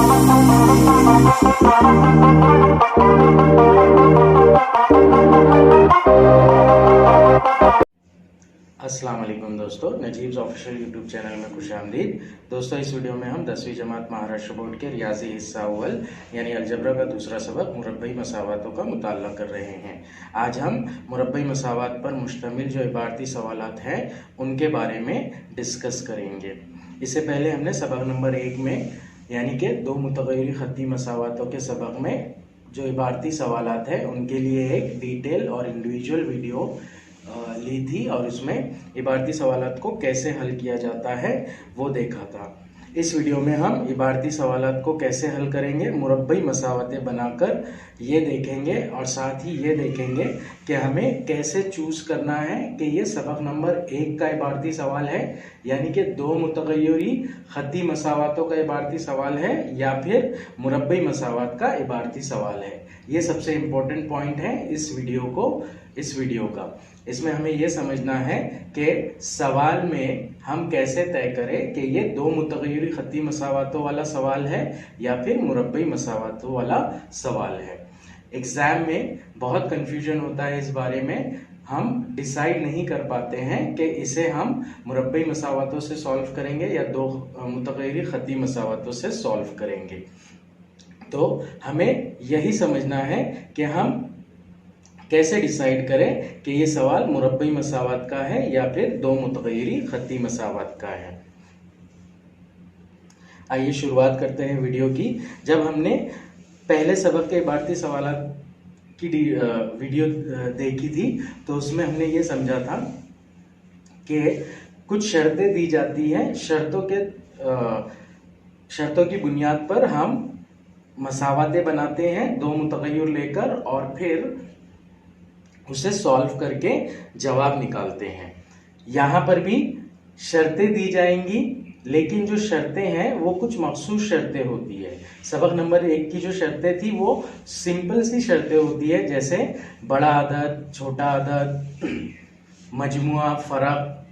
अस्सलाम वालेकुम दोस्तों, नजीब्स ऑफिशियल यूट्यूब चैनल में खुशामदीद। दोस्तों, इस वीडियो में हम 10वीं जमात महाराष्ट्र बोर्ड के रियाजी हिस्सा अव्वल यानी अलजबरा का दूसरा सबक मुरब्बई मसावातों का मुताल्ला कर रहे हैं। आज हम मुरब्बई मसावात पर मुश्तमिल जो इबारती सवालात हैं उनके बारे में डिस्कस करेंगे। इससे पहले हमने सबक नंबर 1 में यानी कि दो मुतग़य्यरी ख़त्ती मसावातों के सबक में जो इबारती सवालात हैं उनके लिए एक डिटेल और इंडिविजुअल वीडियो ली थी और उसमें इबारती सवालात को कैसे हल किया जाता है वो देखा था। इस वीडियो में हम इबारती सवालात को कैसे हल करेंगे, मुरब्बई मसावतें बनाकर ये देखेंगे और साथ ही ये देखेंगे कि हमें कैसे चूज़ करना है कि ये सबक नंबर 1 का इबारती सवाल है यानी कि दो मुतग़य्यरी ख़त्ती मसावातों का इबारती सवाल है या फिर मुरब्बई मसावात का इबारती सवाल है। ये सबसे इम्पोर्टेंट पॉइंट है इस वीडियो का। इसमें हमें यह समझना है कि सवाल में हम कैसे तय करें कि ये दो मुतग़य्यरी ख़त्ती मसावातों वाला सवाल है या फिर मुरब्बई मसावातों वाला सवाल है। एग्ज़ाम में बहुत कन्फ्यूजन होता है इस बारे में, हम डिसाइड नहीं कर पाते हैं कि इसे हम मुरब्बई मसावातों से सॉल्व करेंगे या दो मुतग़य्यरी ख़त्ती मसावातों से सॉल्व करेंगे। तो हमें यही समझना है कि हम कैसे डिसाइड करें कि ये सवाल मुरब्बई मसावात का है या फिर दो मुतग़य्यरी ख़त्ती मसावात का है। आइए शुरुआत करते हैं वीडियो की। जब हमने पहले सबक के इबारती सवालात की वीडियो देखी थी तो उसमें हमने ये समझा था कि कुछ शर्तें दी जाती हैं, शर्तों की बुनियाद पर हम मसावातें बनाते हैं दो मुतग़य्यर लेकर और फिर उसे सॉल्व करके जवाब निकालते हैं। यहाँ पर भी शर्तें दी जाएंगी, लेकिन जो शर्तें हैं वो कुछ मखसूस शर्तें होती है। सबक नंबर 1 की जो शर्तें थी वो सिंपल सी शर्तें होती है, जैसे बड़ा अदद, छोटा अदद, मजमुआ, फ़र्क,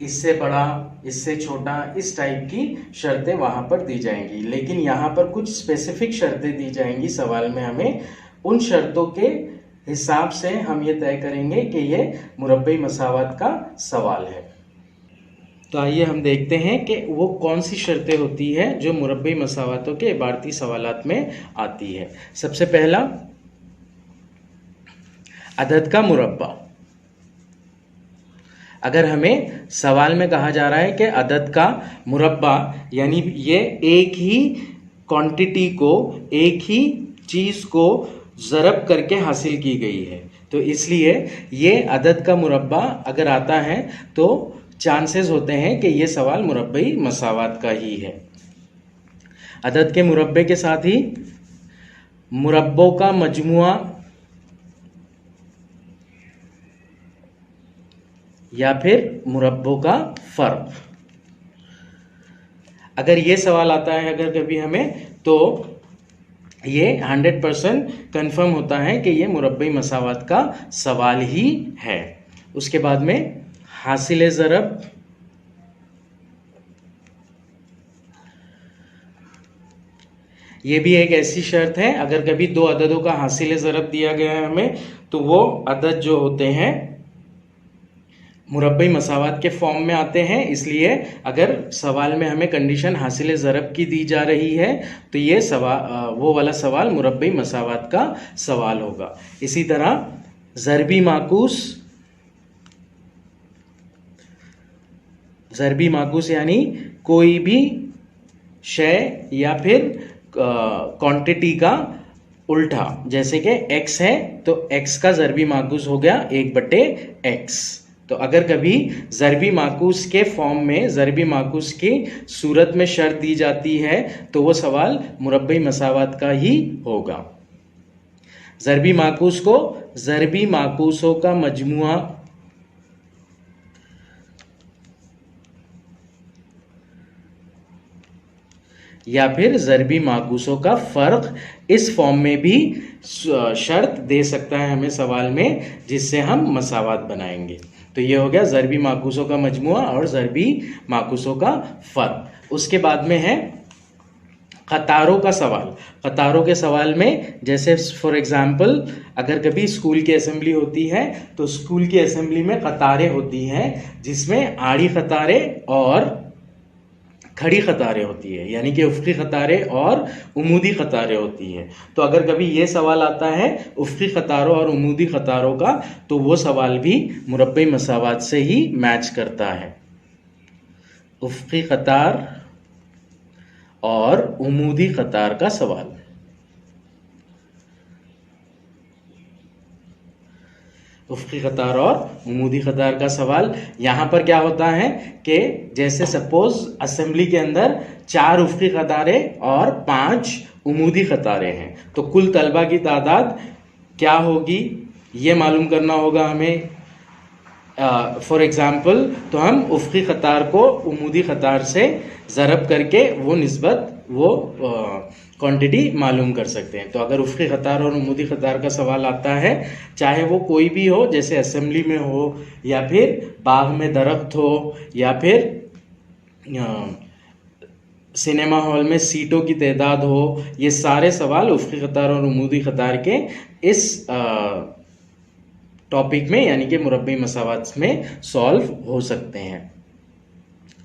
इससे बड़ा, इससे छोटा, इस टाइप की शर्तें वहाँ पर दी जाएंगी। लेकिन यहाँ पर कुछ स्पेसिफिक शर्तें दी जाएंगी सवाल में। हमें उन शर्तों के हिसाब से हम ये तय करेंगे कि ये मुरब्बई मसावात का सवाल है। तो आइए हम देखते हैं कि वो कौन सी शर्तें होती है जो मुरब्बई मसावातों के इबारती सवालात में आती है। सबसे पहला, अदद का मुरब्बा। अगर हमें सवाल में कहा जा रहा है कि अदद का मुरब्बा यानी ये एक ही क्वांटिटी को, एक ही चीज़ को ज़रब करके हासिल की गई है, तो इसलिए ये अदद का मुरब्बा अगर आता है तो चांसेस होते हैं कि ये सवाल मुरब्बई मसावात का ही है। अदद के मुरब्बे के साथ ही मुरब्बों का मजमुआ या फिर मुरब्बों का फ़र्क। अगर ये सवाल आता है अगर कभी हमें, तो ये 100% कन्फर्म होता है कि ये मुरब्बई मसावात का सवाल ही है। उसके बाद में हासिल ज़रब, ये भी एक ऐसी शर्त है, अगर कभी दो अददों का हासिल ज़रब दिया गया है हमें तो वो अदद जो होते हैं मुरब्बई मसावात के फॉर्म में आते हैं। इसलिए अगर सवाल में हमें कंडीशन हासिल ज़रब की दी जा रही है तो ये वो वाला सवाल मुरब्बई मसावात का सवाल होगा। इसी तरह ज़रबी माकूस यानी कोई भी शय या फिर क्वांटिटी का उल्टा, जैसे कि x है तो x का ज़रबी माकूस हो गया 1/x। तो अगर कभी ज़रबी माकूस के फॉर्म में, ज़रबी माकूस की सूरत में शर्त दी जाती है तो वो सवाल मुरब्बई मसावात का ही होगा। ज़रबी माकूस को ज़रबी माकूसों का मजमुआ या फिर ज़रबी माकूसों का फ़र्क, इस फॉर्म में भी शर्त दे सकता है हमें सवाल में, जिससे हम मसावात बनाएंगे। तो ये हो गया ज़रबी माकूसों का मजमुआ और ज़रबी माकूसों का फ़र्क। उसके बाद में है कतारों का सवाल, कतारों के सवाल में जैसे फॉर एग्जांपल अगर कभी स्कूल की असेंबली होती है तो स्कूल की असेंबली में कतारें होती हैं जिसमें आड़ी कतारें और खड़ी कतारें होती है, यानी कि उफ़क़ी कतारें और उमूदी कतारें होती हैं। तो अगर कभी ये सवाल आता है उफ़क़ी कतारों और उमूदी कतारों का, तो वो सवाल भी मुरब्बई मसावात से ही मैच करता है। उफ़क़ी कतार और उमूदी कतार का सवाल। उफ़क़ी कतार और उमूदी कतार का सवाल, यहाँ पर क्या होता है कि जैसे सपोज असेंबली के अंदर 4 उफ़क़ी कतारें और 5 उमूदी कतारें हैं, तो कुल तलबा की तादाद क्या होगी ये मालूम करना होगा हमें। फॉर एग्ज़ाम्पल तो हम उफ़क़ी कतार को उमूदी कतार से ज़रब करके वो निस्बत वो क्वांटिटी मालूम कर सकते हैं। तो अगर उफ़क़ी कतार और उमूदी कतार का सवाल आता है, चाहे वो कोई भी हो, जैसे असेंबली में हो या फिर बाग में दरख्त हो या फिर सिनेमा हॉल में सीटों की तादाद हो, ये सारे सवाल उफ़क़ी कतार और उमूदी कतार के इस टॉपिक में यानी कि मुरब्बई मसावात में सॉल्व हो सकते हैं।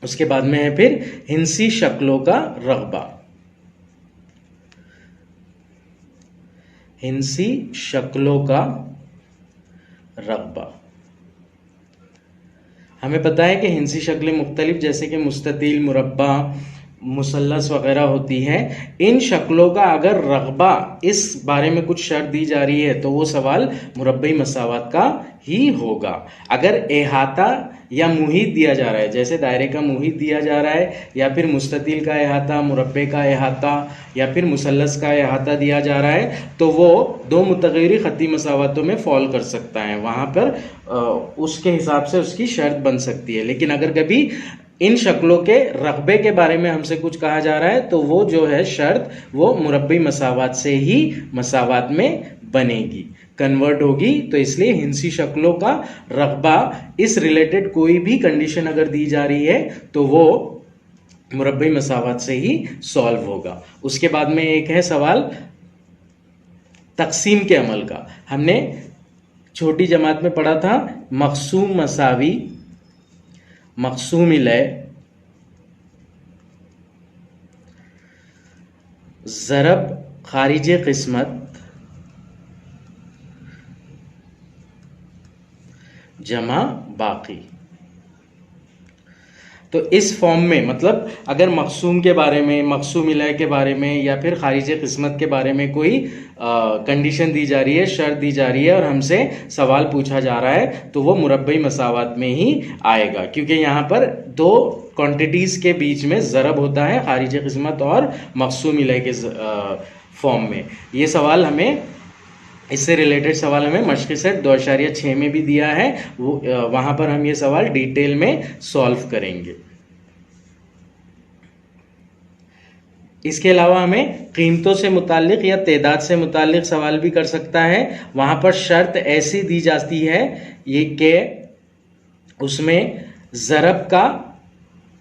उसके बाद में है फिर हिंसी शक्लों का रग़बा। हिंसी शक्लों का रग़बा, हमें पता है कि हिंसी शक्लें मुख्तलिफ जैसे कि मुस्ततील, मुरब्बा, मुसल्लस वगैरह होती हैं। इन शक्लों का अगर रग़बा इस बारे में कुछ शर्त दी जा रही है तो वो सवाल मुरब्बई मसावात का ही होगा। अगर एहाता या मुहीत दिया जा रहा है, जैसे दायरे का मुहीत दिया जा रहा है या फिर मुस्ततील का एहाता, मुरब्बे का एहाता या फिर मुसल्लस का एहाता दिया जा रहा है, तो वो 2 मुतग़य्यरी ख़त्ती मसावातों में फ़ॉल कर सकता है, वहाँ पर उसके हिसाब से उसकी शर्त बन सकती है। लेकिन अगर कभी इन शक्लों के रग़बे के बारे में हमसे कुछ कहा जा रहा है तो वो जो है शर्त वो मुरब्बई मसावात से ही मसावात में बनेगी, कन्वर्ट होगी। तो इसलिए हिंसी शक्लों का रग़बा इस रिलेटेड कोई भी कंडीशन अगर दी जा रही है तो वो मुरब्बई मसावात से ही सॉल्व होगा। उसके बाद में एक है सवाल तक़सीम के अमल का। हमने छोटी जमात में पढ़ा था मक़सूम मसावी, मक़सूम लय, ज़रब खारिज क़िस्मत, जमा बाकी। तो इस फॉर्म में मतलब अगर मक़सूम के बारे में, मक़सूम इलय के बारे में या फिर खारिज क़िस्मत के बारे में कोई कंडीशन दी जा रही है, शर्त दी जा रही है और हमसे सवाल पूछा जा रहा है तो वो मुरब्बई मसावात में ही आएगा, क्योंकि यहाँ पर 2 क्वांटिटीज़ के बीच में ज़रब होता है खारिज क़िस्मत और मक़सूम इलय के फॉर्म में। ये सवाल हमें, इससे रिलेटेड सवाल हमें मश्क़ सेट 2.6 में भी दिया है, वो वहाँ पर हम ये सवाल डिटेल में सॉल्व करेंगे। इसके अलावा हमें कीमतों से मुताल्लिक़ या तादाद से मुताल्लिक़ सवाल भी कर सकता है। वहाँ पर शर्त ऐसी दी जाती है ये कि उसमें ज़रब का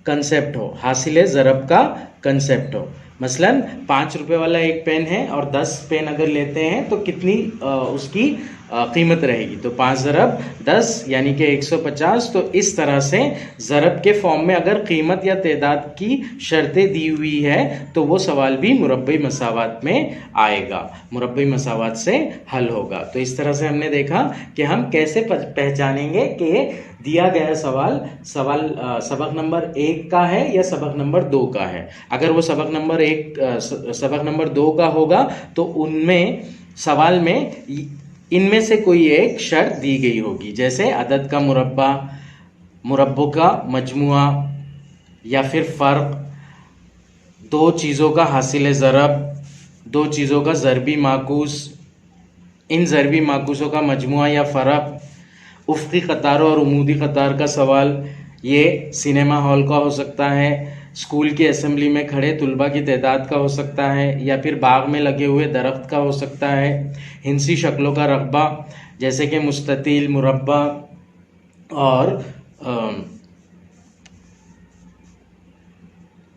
कंसेप्ट हो, हासिल ज़रब का कंसेप्ट हो। मसलन 5 रुपए वाला एक पेन है और 10 पेन अगर लेते हैं तो कितनी उसकी कीमत रहेगी, तो 5 ज़रब 10 यानी कि 150। तो इस तरह से ज़रब के फॉर्म में अगर कीमत या तादाद की शर्तें दी हुई है तो वो सवाल भी मुरब्बई मसावात में आएगा, मुरब्बई मसावात से हल होगा। तो इस तरह से हमने देखा कि हम कैसे पहचानेंगे कि दिया गया सवाल सबक नंबर 1 का है या सबक नंबर 2 का है। अगर वो सबक नंबर 2 का होगा तो उनमें सवाल में इनमें से कोई एक शर्त दी गई होगी, जैसे अदद का मुरब्बा, मुरब्बों का मजमुआ या फिर फ़र्क, 2 चीज़ों का हासिल ज़रब, 2 चीज़ों का ज़रबी माकूस, इन ज़रबी माकूसों का मजमुआ या फ़र्क, उफ़क़ी कतारों और उमूदी कतार का सवाल, ये सिनेमा हॉल का हो सकता है, स्कूल की असेंबली में खड़े तुलबा की तादाद का हो सकता है या फिर बाग में लगे हुए दरख्त का हो सकता है। हिंसी शक्लों का रग़बा जैसे कि मुस्ततील, मुरब्बा और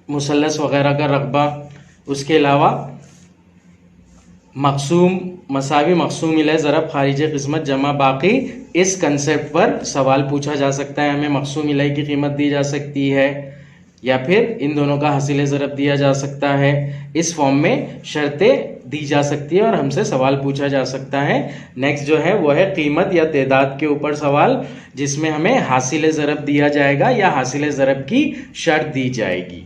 मुसल्लस वगैरह का रग़बा, उसके अलावा मकसूम मसावी मकसूम इले ज़रब खारिज किस्मत जमा बाकी, इस कंसेप्ट पर सवाल पूछा जा सकता है। हमें मकसूम इले की कीमत दी जा सकती है या फिर इन दोनों का हासिल ज़रब दिया जा सकता है। इस फॉर्म में शर्तें दी जा सकती है और हमसे सवाल पूछा जा सकता है। नेक्स्ट जो है वो है कीमत या तादाद के ऊपर सवाल, जिसमें हमें हासिल ज़रब दिया जाएगा या हासिल ज़रब की शर्त दी जाएगी।